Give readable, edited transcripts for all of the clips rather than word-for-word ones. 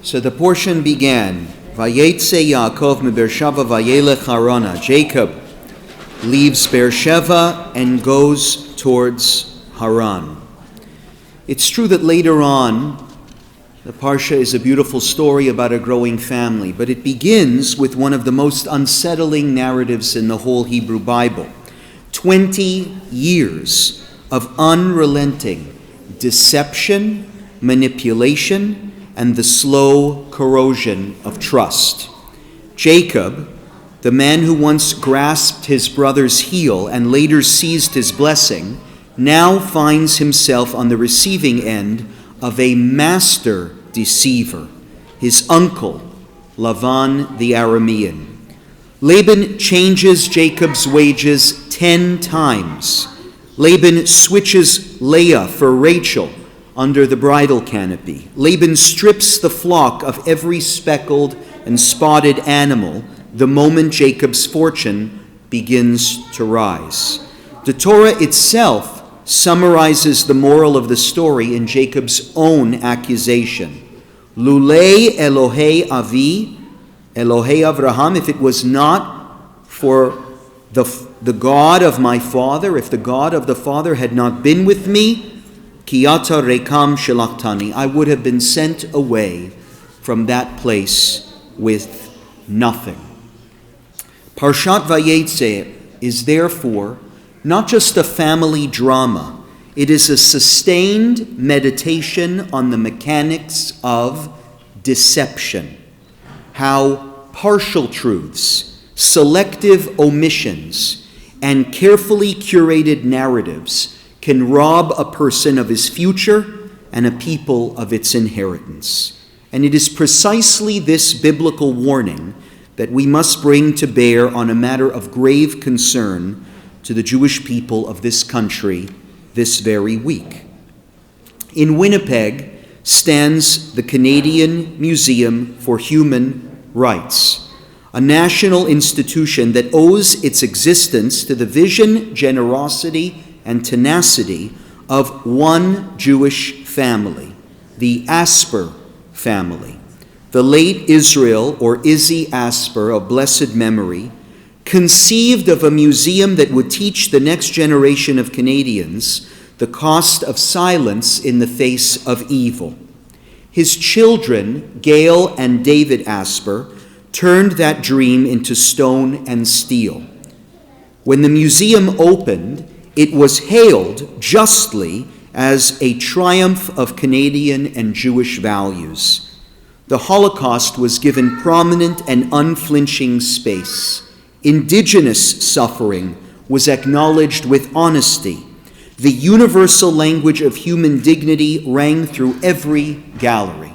So the portion began, Veyetzei Yaakov mi Beersheva vayelech Harana. Jacob leaves Beersheva and goes towards Haran. It's true that later on, the Parsha is a beautiful story about a growing family, but it begins with one of the most unsettling narratives in the whole Hebrew Bible. 20 years of unrelenting deception, manipulation, and the slow corrosion of trust. Jacob, the man who once grasped his brother's heel and later seized his blessing, now finds himself on the receiving end of a master deceiver, his uncle, Lavan the Aramean. Laban changes Jacob's wages 10 times. Laban switches Leah for Rachel under the bridal canopy. Laban strips the flock of every speckled and spotted animal the moment Jacob's fortune begins to rise. The Torah itself summarizes the moral of the story in Jacob's own accusation. Lulei Elohei Avi, Elohei Avraham, if it was not for the God of my father, if the God of the father had not been with me, Kiyata rekam shelachtani, I would have been sent away from that place with nothing. Parashat Veyetzei is therefore not just a family drama. It is a sustained meditation on the mechanics of deception, how partial truths, selective omissions, and carefully curated narratives can rob a person of his future and a people of its inheritance. And it is precisely this biblical warning that we must bring to bear on a matter of grave concern to the Jewish people of this country this very week. In Winnipeg stands the Canadian Museum for Human Rights, a national institution that owes its existence to the vision, generosity, and tenacity of one Jewish family, the Asper family. The late Israel, or Izzy Asper, of blessed memory, conceived of a museum that would teach the next generation of Canadians the cost of silence in the face of evil. His children, Gail and David Asper, turned that dream into stone and steel. When the museum opened, it was hailed justly as a triumph of Canadian and Jewish values. The Holocaust was given prominent and unflinching space. Indigenous suffering was acknowledged with honesty. The universal language of human dignity rang through every gallery.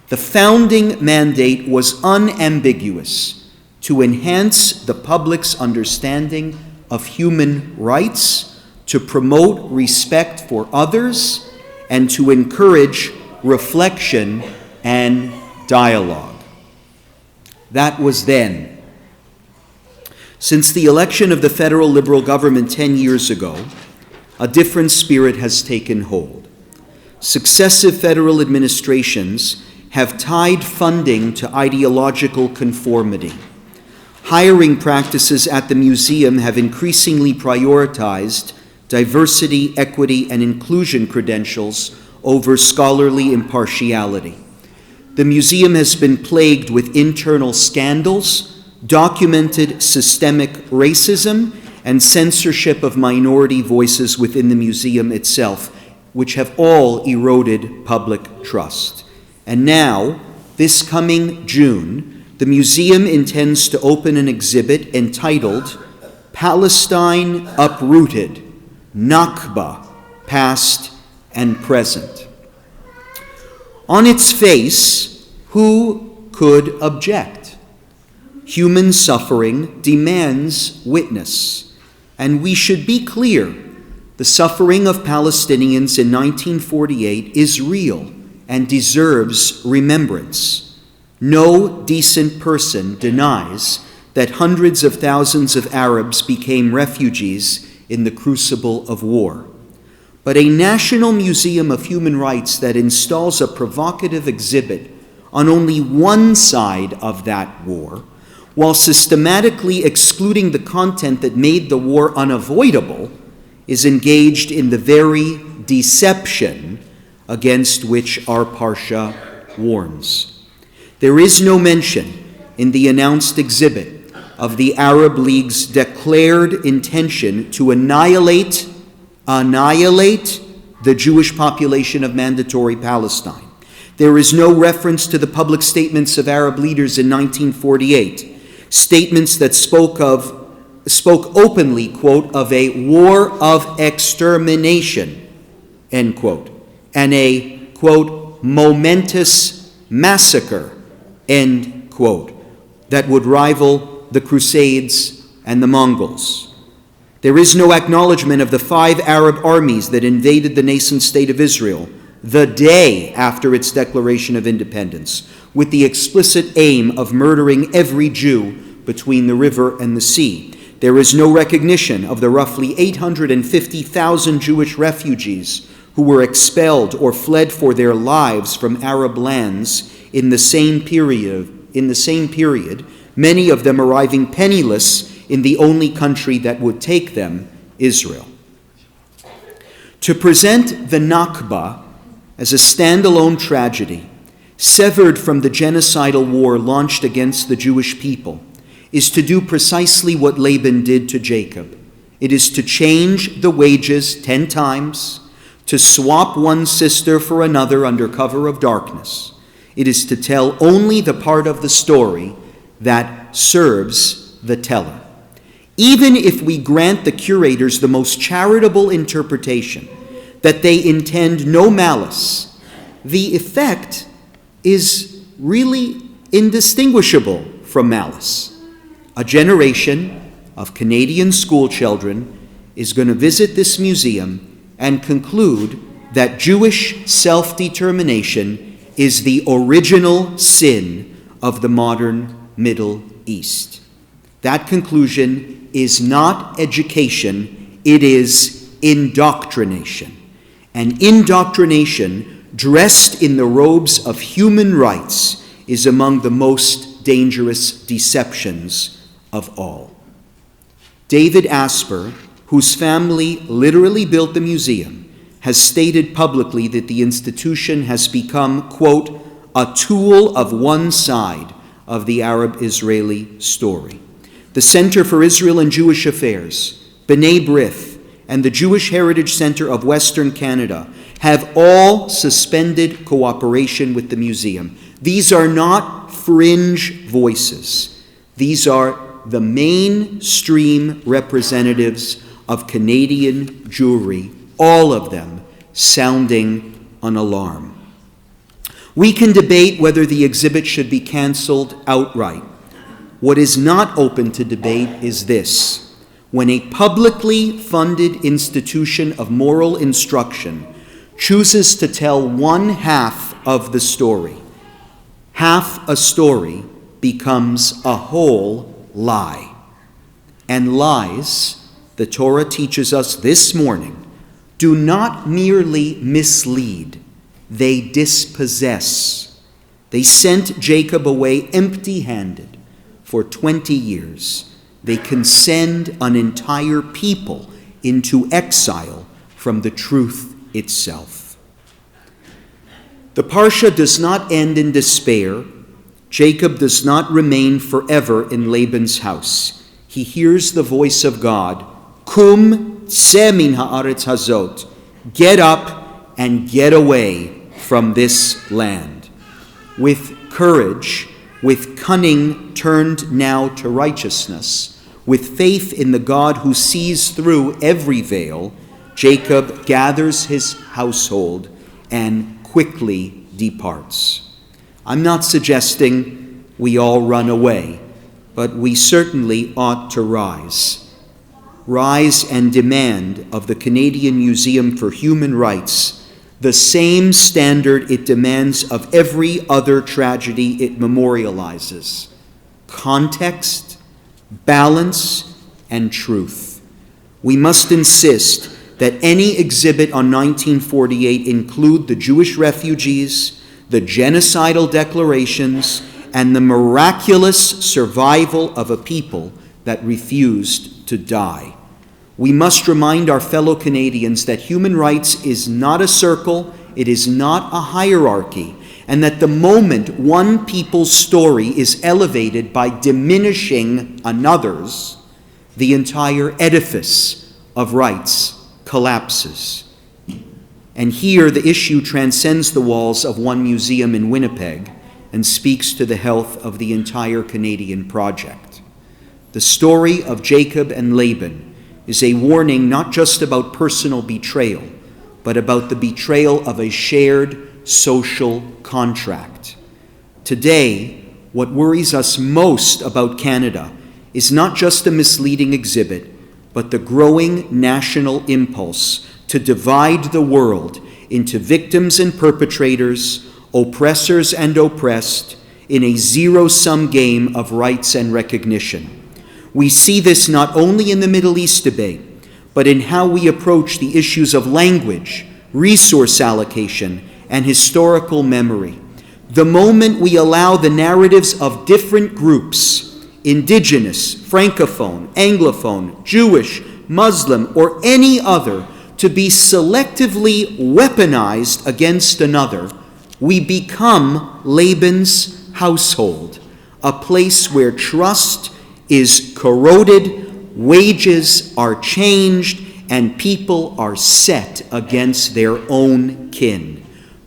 The founding mandate was unambiguous: to enhance the public's understanding of human rights, to promote respect for others, and to encourage reflection and dialogue. That was then. Since the election of the federal Liberal government 10 years ago, a different spirit has taken hold. Successive federal administrations have tied funding to ideological conformity. Hiring practices at the museum have increasingly prioritized diversity, equity, and inclusion credentials over scholarly impartiality. The museum has been plagued with internal scandals, documented systemic racism, and censorship of minority voices within the museum itself, which have all eroded public trust. And now, this coming June, the museum intends to open an exhibit entitled Palestine Uprooted, Nakba, Past and Present. On its face, who could object? Human suffering demands witness, and we should be clear: the suffering of Palestinians in 1948 is real and deserves remembrance. No decent person denies that hundreds of thousands of Arabs became refugees in the crucible of war. But a National Museum of Human Rights that installs a provocative exhibit on only one side of that war, while systematically excluding the content that made the war unavoidable, is engaged in the very deception against which our Parsha warns. There is no mention in the announced exhibit of the Arab League's declared intention to annihilate the Jewish population of Mandatory Palestine. There is no reference to the public statements of Arab leaders in 1948, statements that spoke openly, quote, of a war of extermination, end quote, and a, quote, momentous massacre, end quote, that would rival the Crusades and the Mongols. There is no acknowledgement of the 5 Arab armies that invaded the nascent state of Israel the day after its declaration of independence, with the explicit aim of murdering every Jew between the river and the sea. There is no recognition of the roughly 850,000 Jewish refugees who were expelled or fled for their lives from Arab lands in the same period, many of them arriving penniless in the only country that would take them, Israel. To present the Nakba as a standalone tragedy, severed from the genocidal war launched against the Jewish people, is to do precisely what Laban did to Jacob. It is to change the wages 10 times, to swap one sister for another under cover of darkness. It is to tell only the part of the story that serves the teller. Even if we grant the curators the most charitable interpretation, that they intend no malice, the effect is really indistinguishable from malice. A generation of Canadian school children is going to visit this museum and conclude that Jewish self-determination is the original sin of the modern Middle East. That conclusion is not education, it is indoctrination. And indoctrination, dressed in the robes of human rights, is among the most dangerous deceptions of all. David Asper, whose family literally built the museum, has stated publicly that the institution has become, quote, a tool of one side of the Arab-Israeli story. The Center for Israel and Jewish Affairs, B'nai B'rith, and the Jewish Heritage Center of Western Canada have all suspended cooperation with the museum. These are not fringe voices. These are the mainstream representatives of Canadian Jewry, all of them sounding an alarm. We can debate whether the exhibit should be canceled outright. What is not open to debate is this: when a publicly funded institution of moral instruction chooses to tell one half of the story, half a story becomes a whole lie. And lies, the Torah teaches us this morning, do not merely mislead, they dispossess. They sent Jacob away empty-handed for 20 years. They can send an entire people into exile from the truth itself. The Parsha does not end in despair. Jacob does not remain forever in Laban's house. He hears the voice of God, Kum tseh min haaretz hazot, get up and get away from this land. With courage, with cunning turned now to righteousness, with faith in the God who sees through every veil, Jacob gathers his household and quickly departs. I'm not suggesting we all run away, but we certainly ought to rise. Rise and demand of the Canadian Museum for Human Rights the same standard it demands of every other tragedy it memorializes: context, balance, and truth. We must insist that any exhibit on 1948 include the Jewish refugees, the genocidal declarations, and the miraculous survival of a people that refused to die. We must remind our fellow Canadians that human rights is not a circle, it is not a hierarchy, and that the moment one people's story is elevated by diminishing another's, the entire edifice of rights collapses. And here the issue transcends the walls of one museum in Winnipeg and speaks to the health of the entire Canadian project. The story of Jacob and Laban is a warning not just about personal betrayal, but about the betrayal of a shared social contract. Today, what worries us most about Canada is not just a misleading exhibit, but the growing national impulse to divide the world into victims and perpetrators, oppressors and oppressed, in a zero-sum game of rights and recognition. We see this not only in the Middle East debate, but in how we approach the issues of language, resource allocation, and historical memory. The moment we allow the narratives of different groups, Indigenous, Francophone, Anglophone, Jewish, Muslim, or any other, to be selectively weaponized against another, we become Laban's household, a place where trust is corroded, wages are changed, and people are set against their own kin.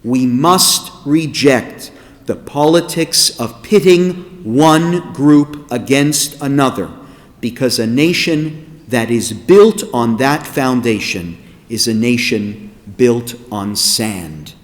We must reject the politics of pitting one group against another, because a nation that is built on that foundation is a nation built on sand.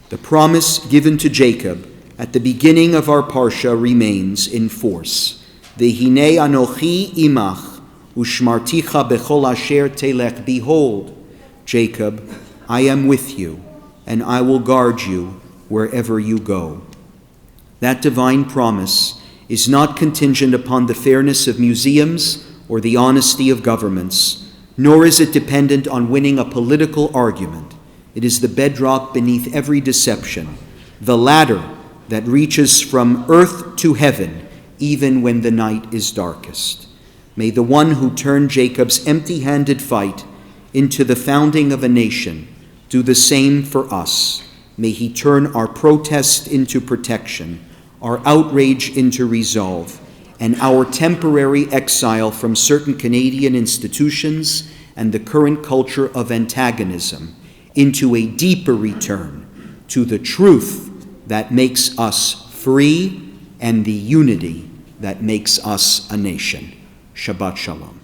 The promise given to Jacob at the beginning of our Parsha remains in force. V'hinei anochi imach, ushmarticha bechol asher telech. Behold, Jacob, I am with you, and I will guard you wherever you go. That divine promise is not contingent upon the fairness of museums or the honesty of governments, nor is it dependent on winning a political argument. It is the bedrock beneath every deception, the ladder that reaches from earth to heaven, even when the night is darkest. May the one who turned Jacob's empty-handed fight into the founding of a nation do the same for us. May he turn our protest into protection, our outrage into resolve, and our temporary exile from certain Canadian institutions and the current culture of antagonism into a deeper return to the truth that makes us free and the unity that makes us a nation. Shabbat Shalom.